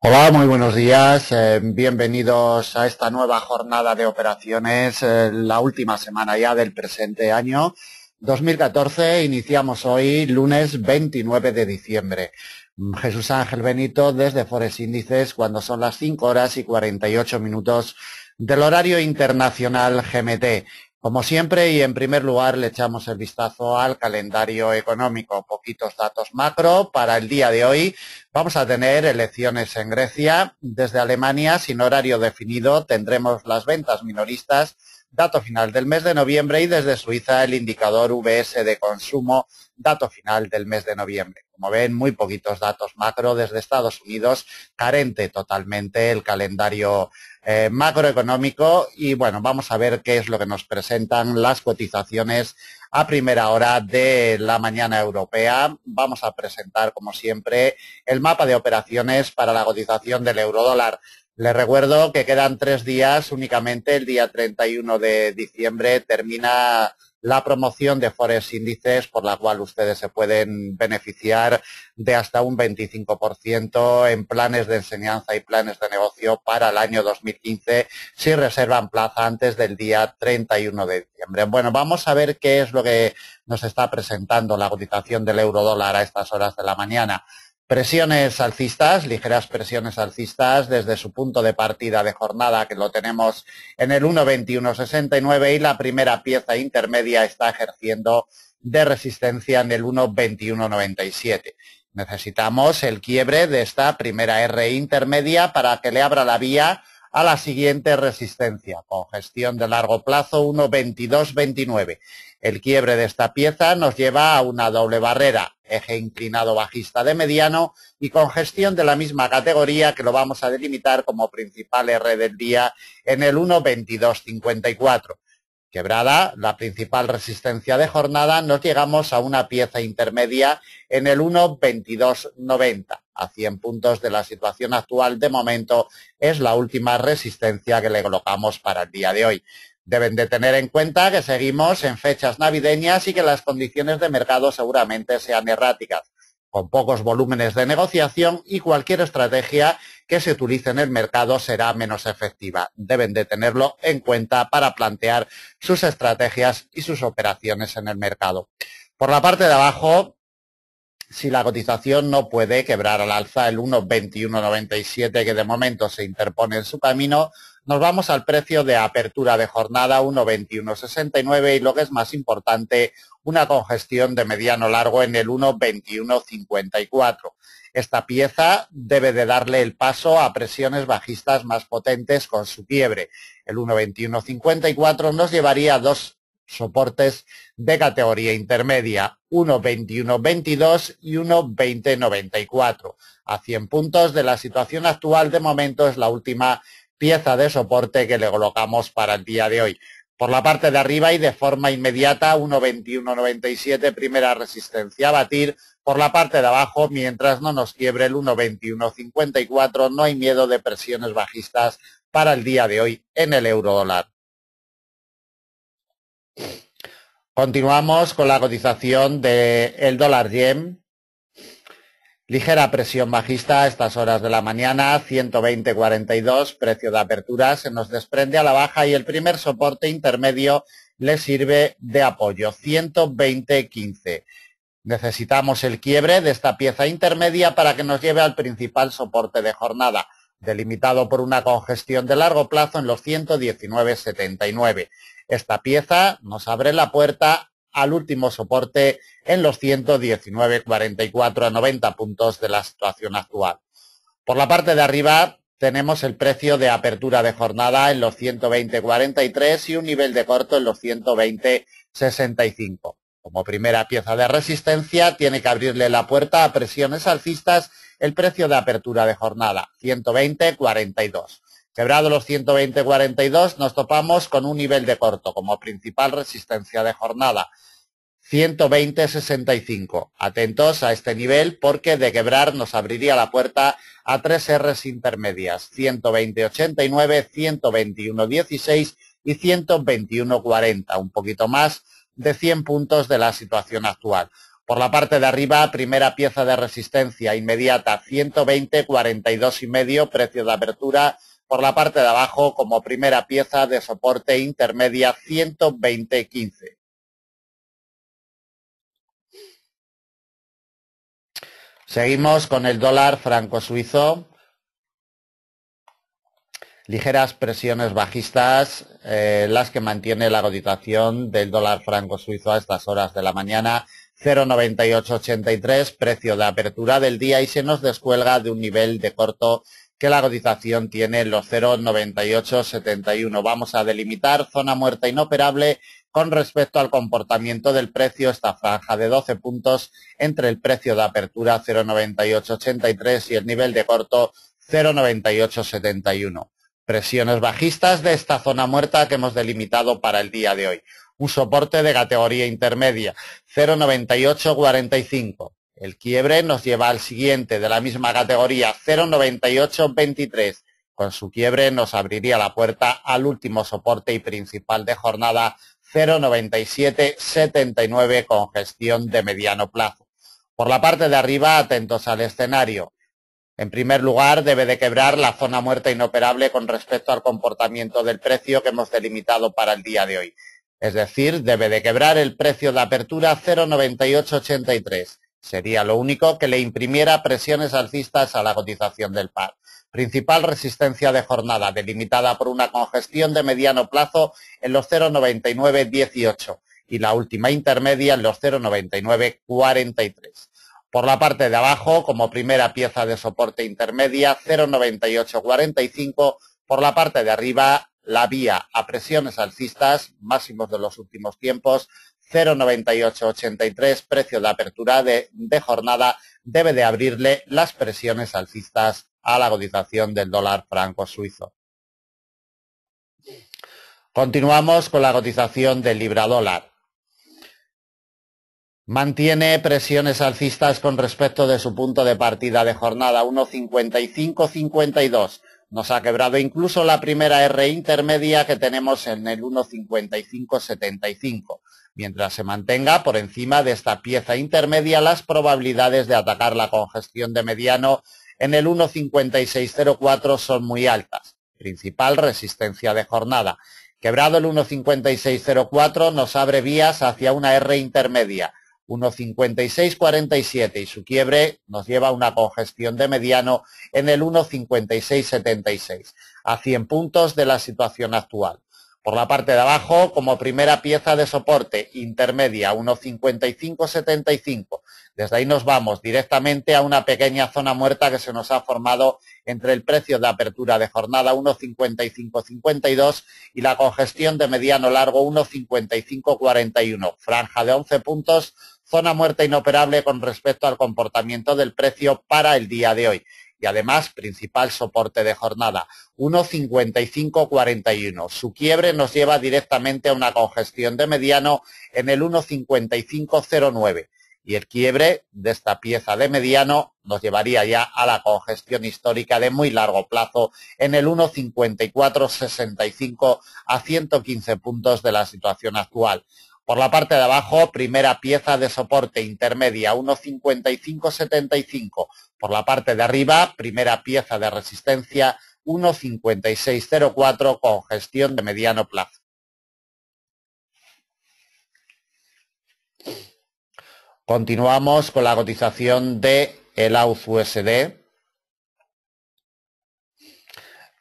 Hola, muy buenos días. Bienvenidos a esta nueva jornada de operaciones, la última semana ya del presente año 2014. Iniciamos hoy, lunes 29 de diciembre. Jesús Ángel Benito desde Forex Índices cuando son las 5 horas y 48 minutos del horario internacional GMT. Como siempre y en primer lugar le echamos el vistazo al calendario económico. Poquitos datos macro para el día de hoy. Vamos a tener elecciones en Grecia. Desde Alemania, sin horario definido, tendremos las ventas minoristas, dato final del mes de noviembre, y desde Suiza el indicador VS de consumo, dato final del mes de noviembre. Como ven, muy poquitos datos macro. Desde Estados Unidos, carente totalmente el calendario macroeconómico, y bueno, vamos a ver qué es lo que nos presentan las cotizaciones a primera hora de la mañana europea. Vamos a presentar, como siempre, el mapa de operaciones para la cotización del eurodólar. Les recuerdo que quedan 3 días únicamente. El día 31 de diciembre termina la promoción de Forex Índices, por la cual ustedes se pueden beneficiar de hasta un 25% en planes de enseñanza y planes de negocio para el año 2015 si reservan plaza antes del día 31 de diciembre. Bueno, vamos a ver qué es lo que nos está presentando la cotización del eurodólar a estas horas de la mañana. Presiones alcistas, ligeras presiones alcistas desde su punto de partida de jornada, que lo tenemos en el 1.2169, y la primera pieza intermedia está ejerciendo de resistencia en el 1.2197. Necesitamos el quiebre de esta primera R intermedia para que le abra la vía a la siguiente resistencia, con gestión de largo plazo 1.2229. El quiebre de esta pieza nos lleva a una doble barrera, eje inclinado bajista de mediano, y con gestión de la misma categoría, que lo vamos a delimitar como principal R del día en el 1.2254. Quebrada la principal resistencia de jornada, nos llegamos a una pieza intermedia en el 1.2290. A 100 puntos de la situación actual, de momento, es la última resistencia que le colocamos para el día de hoy. Deben de tener en cuenta que seguimos en fechas navideñas y que las condiciones de mercado seguramente sean erráticas, con pocos volúmenes de negociación, y cualquier estrategia que se utilice en el mercado será menos efectiva. Deben de tenerlo en cuenta para plantear sus estrategias y sus operaciones en el mercado. Por la parte de abajo, si la cotización no puede quebrar al alza el 1.2197, que de momento se interpone en su camino, nos vamos al precio de apertura de jornada 1.2169, y lo que es más importante, una congestión de mediano largo en el 1.2154. Esta pieza debe de darle el paso a presiones bajistas más potentes con su quiebre. El 1.2154 nos llevaría a dos soportes de categoría intermedia, 1.2122 y 1.2094. A 100 puntos de la situación actual, de momento es la última pieza de soporte que le colocamos para el día de hoy. Por la parte de arriba y de forma inmediata, 1.2197, primera resistencia a batir. Por la parte de abajo, mientras no nos quiebre el 1.2154, no hay miedo de presiones bajistas para el día de hoy en el eurodólar. Continuamos con la cotización del dólar yen. Ligera presión bajista a estas horas de la mañana, 120.42, precio de apertura, se nos desprende a la baja, y el primer soporte intermedio le sirve de apoyo, 120.15. Necesitamos el quiebre de esta pieza intermedia para que nos lleve al principal soporte de jornada, delimitado por una congestión de largo plazo en los 119.79. Esta pieza nos abre la puerta al último soporte en los 119.44, a 90 puntos de la situación actual. Por la parte de arriba tenemos el precio de apertura de jornada en los 120.43 y un nivel de corto en los 120.65. Como primera pieza de resistencia, tiene que abrirle la puerta a presiones alcistas el precio de apertura de jornada, 120.42. Quebrado los 120.42, nos topamos con un nivel de corto como principal resistencia de jornada, 120.65. Atentos a este nivel, porque de quebrar nos abriría la puerta a tres Rs intermedias, 120.89, 121.16 y 121.40, un poquito más de 100 puntos de la situación actual. Por la parte de arriba, primera pieza de resistencia inmediata 120,42,5, precio de apertura. Por la parte de abajo, como primera pieza de soporte intermedia 120,15. Seguimos con el dólar franco suizo. Ligeras presiones bajistas, las que mantiene la cotización del dólar franco suizo a estas horas de la mañana. 0,9883, precio de apertura del día, y se nos descuelga de un nivel de corto que la cotización tiene en los 0,9871. Vamos a delimitar zona muerta inoperable con respecto al comportamiento del precio, esta franja de 12 puntos entre el precio de apertura 0,9883 y el nivel de corto 0,9871. Presiones bajistas de esta zona muerta que hemos delimitado para el día de hoy. Un soporte de categoría intermedia, 0,9845. El quiebre nos lleva al siguiente de la misma categoría, 0,9823. Con su quiebre nos abriría la puerta al último soporte y principal de jornada, 0,9779, con gestión de mediano plazo. Por la parte de arriba, atentos al escenario. En primer lugar, debe de quebrar la zona muerta inoperable con respecto al comportamiento del precio que hemos delimitado para el día de hoy. Es decir, debe de quebrar el precio de apertura 0,9883. Sería lo único que le imprimiera presiones alcistas a la cotización del par. Principal resistencia de jornada, delimitada por una congestión de mediano plazo en los 0,9918 y la última intermedia en los 0,9943. Por la parte de abajo, como primera pieza de soporte intermedia, 0,9845. Por la parte de arriba, la vía a presiones alcistas, máximos de los últimos tiempos, 0,9883, precio de apertura de jornada, debe de abrirle las presiones alcistas a la cotización del dólar franco suizo. Continuamos con la cotización del libra dólar. Mantiene presiones alcistas con respecto de su punto de partida de jornada, 1,5552. Nos ha quebrado incluso la primera R intermedia que tenemos en el 1,5575. Mientras se mantenga por encima de esta pieza intermedia, las probabilidades de atacar la congestión de mediano en el 1,5604 son muy altas. Principal resistencia de jornada. Quebrado el 1,5604 nos abre vías hacia una R intermedia, 1,5647, y su quiebre nos lleva a una congestión de mediano en el 1,5676, a 100 puntos de la situación actual. Por la parte de abajo, como primera pieza de soporte intermedia, 1,5575. Desde ahí nos vamos directamente a una pequeña zona muerta que se nos ha formado entre el precio de apertura de jornada 1,5552 y la congestión de mediano largo 1,5541. Franja de 11 puntos, zona muerta inoperable con respecto al comportamiento del precio para el día de hoy. Y además, principal soporte de jornada, 1,5541. Su quiebre nos lleva directamente a una congestión de mediano en el 1,5509. Y el quiebre de esta pieza de mediano nos llevaría ya a la congestión histórica de muy largo plazo en el 1,5465, a 115 puntos de la situación actual. Por la parte de abajo, primera pieza de soporte intermedia, 1,5575. Por la parte de arriba, primera pieza de resistencia, 1,5604, con gestión de mediano plazo. Continuamos con la cotización de el AUD-USD.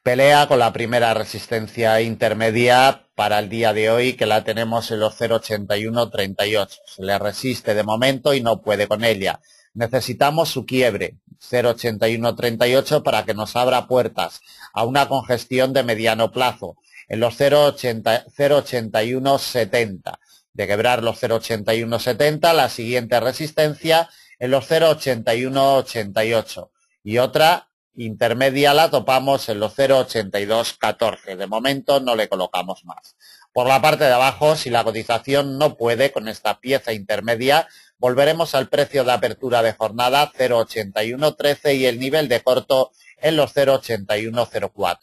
Pelea con la primera resistencia intermedia para el día de hoy, que la tenemos en los 0,8138. Se le resiste de momento y no puede con ella. Necesitamos su quiebre, 0,8138, para que nos abra puertas a una congestión de mediano plazo en los 0,8170. De quebrar los 0,8170, la siguiente resistencia en los 0,8188. Y otra intermedia la topamos en los 0,8214. De momento no le colocamos más. Por la parte de abajo, si la cotización no puede con esta pieza intermedia, volveremos al precio de apertura de jornada 0,8113 y el nivel de corto en los 0,8104.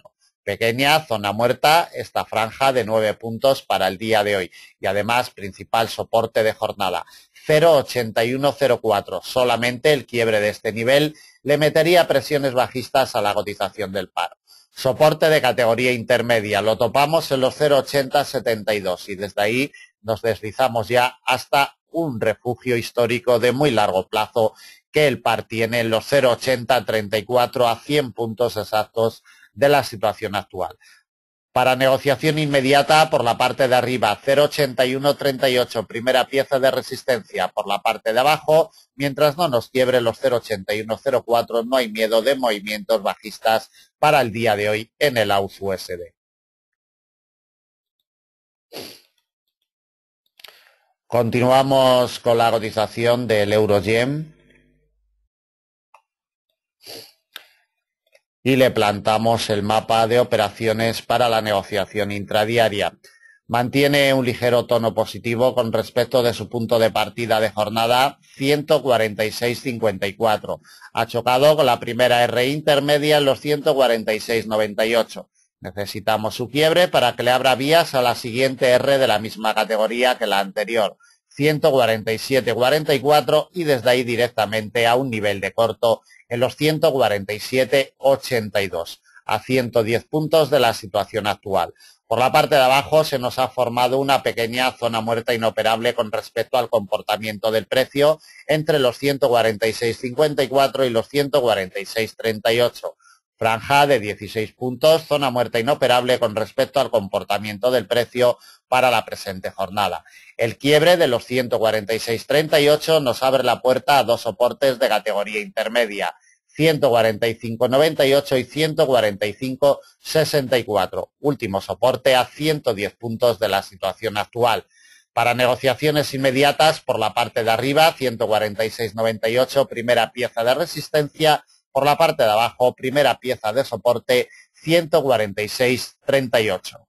Pequeña zona muerta esta franja de 9 puntos para el día de hoy y además principal soporte de jornada 0,8104. Solamente el quiebre de este nivel le metería presiones bajistas a la cotización del par. Soporte de categoría intermedia, lo topamos en los 0,8072 y desde ahí nos deslizamos ya hasta un refugio histórico de muy largo plazo que el par tiene en los 0,8034 a 100 puntos exactos de la situación actual. Para negociación inmediata, por la parte de arriba, 0,8138, primera pieza de resistencia. Por la parte de abajo, mientras no nos quiebre los 0,8104, no hay miedo de movimientos bajistas para el día de hoy en el AUD USD. Continuamos con la cotización del euro-yen. Y le plantamos el mapa de operaciones para la negociación intradiaria. Mantiene un ligero tono positivo con respecto de su punto de partida de jornada 146.54. Ha chocado con la primera R intermedia en los 146.98. Necesitamos su quiebre para que le abra vías a la siguiente R de la misma categoría que la anterior, 147.44, y desde ahí directamente a un nivel de corto en los 147.82, a 110 puntos de la situación actual. Por la parte de abajo se nos ha formado una pequeña zona muerta inoperable con respecto al comportamiento del precio entre los 146.54 y los 146.38. Franja de 16 puntos, zona muerta inoperable con respecto al comportamiento del precio para la presente jornada. El quiebre de los 146.38 nos abre la puerta a dos soportes de categoría intermedia, 145.98 y 145.64. Último soporte a 110 puntos de la situación actual. Para negociaciones inmediatas, por la parte de arriba, 146.98, primera pieza de resistencia. Por la parte de abajo, primera pieza de soporte, 146.38.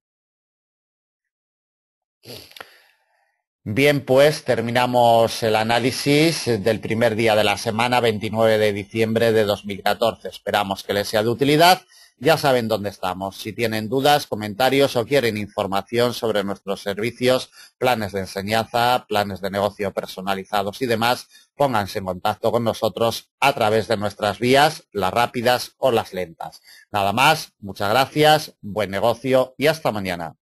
Bien, pues terminamos el análisis del primer día de la semana, 29 de diciembre de 2014. Esperamos que les sea de utilidad. Ya saben dónde estamos. Si tienen dudas, comentarios o quieren información sobre nuestros servicios, planes de enseñanza, planes de negocio personalizados y demás, pónganse en contacto con nosotros a través de nuestras vías, las rápidas o las lentas. Nada más, muchas gracias, buen negocio y hasta mañana.